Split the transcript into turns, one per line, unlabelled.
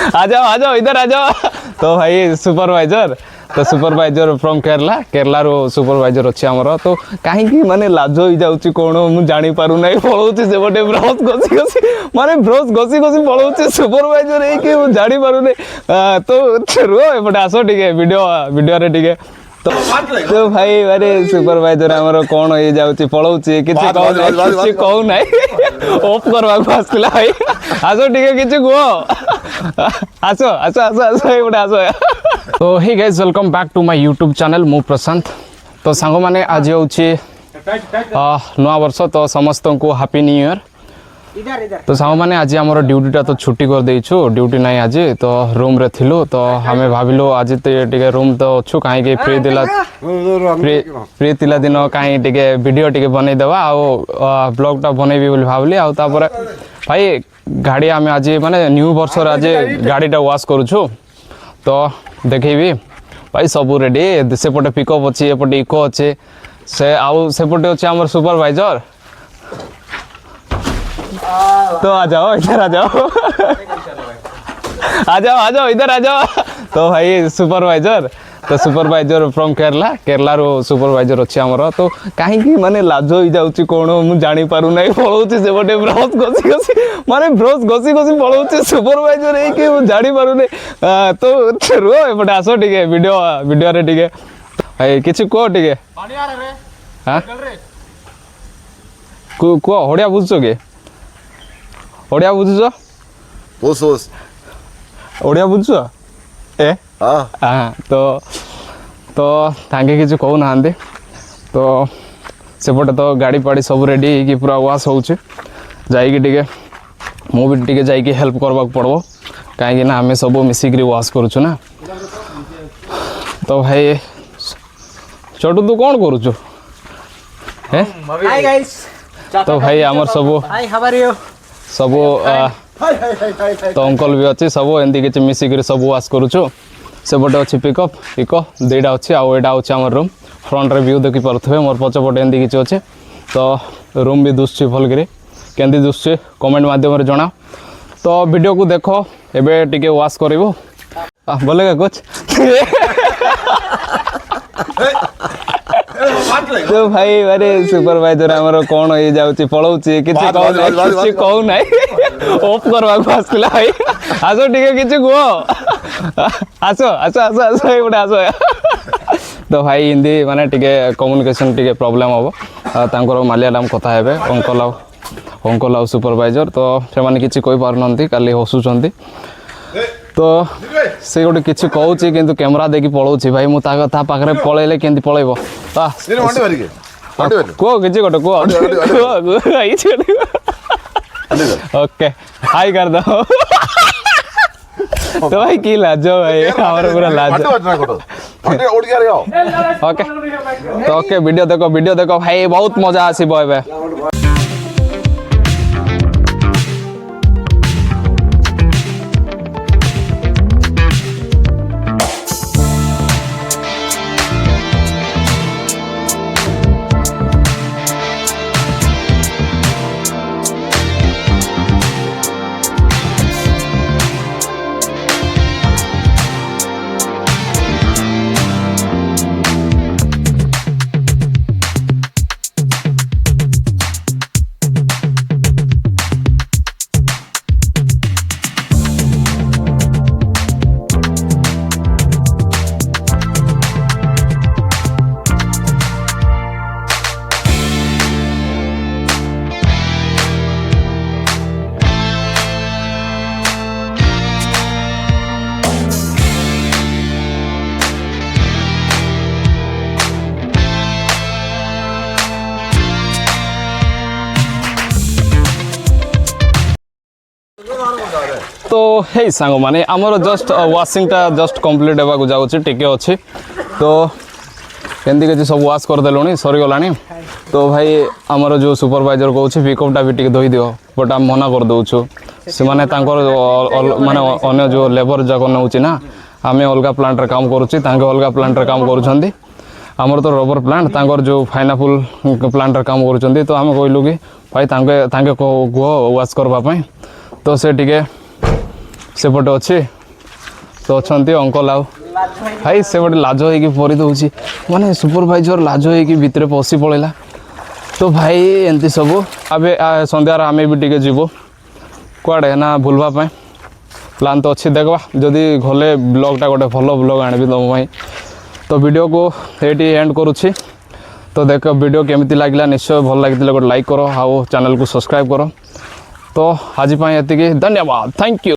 आ जाओ इधर आ जाओ। तो भाई सुपरवाइजर फ्रॉम केरला रो सुपरवाइजर अच्छे आमर। तो कहीं माने लाज हो जाऊँ कौन मुझे जानी पारू ना पलाऊँ से गोटे ब्रश घसी घसी माने ब्रश घसी घसी पलाऊँ सुपरवाइजर है जानी पारू ना। तो रुह एपटे आस टे वीडियो टे तो भाई अरे सुपरवाइजर आमर कौन हो जाऊँ पलाऊँ किसी कहू ना ऑफ करवा आसला भाई आस टे कि कह आस आस आस आस एपटे आस। तो hey guys welcome back to my YouTube channel मु प्रशांत। तो सांग माने आज होची नवा वर्ष तो समस्त को हैप्पी न्यू ईयर। तो सांग माने आज हमर ड्यूटीटा तो छुट्टी कर देइछु ड्यूटी नाही आज तो रूम रे थिलु तो हमें भाबिलो आज टिके रूम तो छु काहे के फ्री तिला दिन काहे टिके वीडियो टिके बनै देबा आ ब्लॉगटा बनैबी बोली भाबली आ तापर भाई गाड़ी आमे आज माने न्यू वर्ष रे आज गाड़ीटा वॉश करूछु तो देखेबी भाई सब रेडी सेपटे पिकअप अच्छी एपटे इको अच्छे से आउ सेपटे अच्छे आमर सुपरवाइजर। तो आ जाओ इधर आ जाओ आ जाओ इधर आ जाओ। तो भाई सुपरवाइजर फ्रॉम केरला रो सुपरवाइजर अच्छे आमर। तो कहीं माने लाज हो जाऊँ कौन मुझे जानी पारू ना पलाऊँ से गोटे ब्रश घसी घसी माने ब्रश घसी घसी पलाऊँ सुपरवाइजर है जानी पारू ना। तो रुह एपटे आस टे वीडियो टे भाई किसी कह टे हाँ कह हड़िया बुझुच कि ओडिया बुझुच ओडिया बुझुच ए हाँ तो तांके किसी कहू ना तो सेपटे तो गाड़ी पाड़ी सब रेडी कि पूरा वाश होचे जाइए टे मु भी टे जाइए हेल्प करवाक पड़ो कहीं ना आम सब मिसिक वाश करुचु ना। तो भाई छोटू तू कौन करुचु तो भाई आमर सब तो अंकल भी अच्छे सब एमती किसी मिसिक सब वाश करुचु सेपटे अच्छी पिकअप इको दुईटा अच्छी आउ एटा अच्छे आम रूम फ्रंट रे व्यू देखी पारे मोर पछपटे एमती किसी अच्छे तो रूम भी दुसुची भलकि केमती दुसुची कमेंट मध्यम जना। तो वीडियो को देखो एबे टिके वाश करिवो बोलेगा कुछ तो भाई अरे सुपरवाइजर आमर कौन हो जाऊँ पलाऊँ किसी कहू ना ऑफ करवा आसला भाई आस टे कि कह आस आस आस आस एपटे आस। तो भाई हिंदी माने टिके कम्युनिकेशन टिके प्रॉब्लम हम मालियालाम कथा हेबे अंकल आउ सुपरवाइजर तो से किसी कहि पारनंती काली हसुचंती। तो से गोटे किसी कहूँ कि कैमरा देखी पलाऊँ भाई मुझे पाखे पलैले केमती पलैब कह किसी गोटे कह ओके हाई कर दो। तो भाई की लाज भाई हमारे पूरा लाज ओके तो ओके वीडियो देखो भाई बहुत मजा आसब ए। तो हे सांग माने आमर जस्ट वाशिंगटा जस्ट कंप्लीट होगा जाऊँगी टिके अच्छी तो एमती किसी सब वाश करदेलुणी सरीगला। तो भाई आमर जो सुपरवाइजर कहूँ पिकअपटा भी टिके धोई दियो बट आम मना कर दौचु से माने माने अन्य जो लेबर जाक नौची ना आम अलग प्लांट रे काम करुच्ची अलग प्लांट रे काम करुँच आमर तो रबर प्लांट तांकर जो पाइनापल प्लांट रे काम करुँच। तो आम कहलु कि भाई कह वाश करवाई तो से टिके सेपटे अच्छे तो अच्छा अंकल आउ भाई सेपटे लाज होगी परी दूसरी माने सुपरवाइजर लाज होगी भितर पशि पड़ेगा तो भाई एमती सब अबे संध्यार आमे भी टिके जीवो कुआड़े ना बुलवाई प्लान तो अच्छी देखवा जदि गले ब्लॉगटा गोटे भल ब्लॉग आनबी तुम भाई तो वीडियो को ये एंड करुच्छी तो देख वीडियो केमिति लागला निश्चय भल लगी गोटे लाइक करो आउ चैनल को सब्सक्राइब करो तो आज ये धन्यवाद थैंक यू।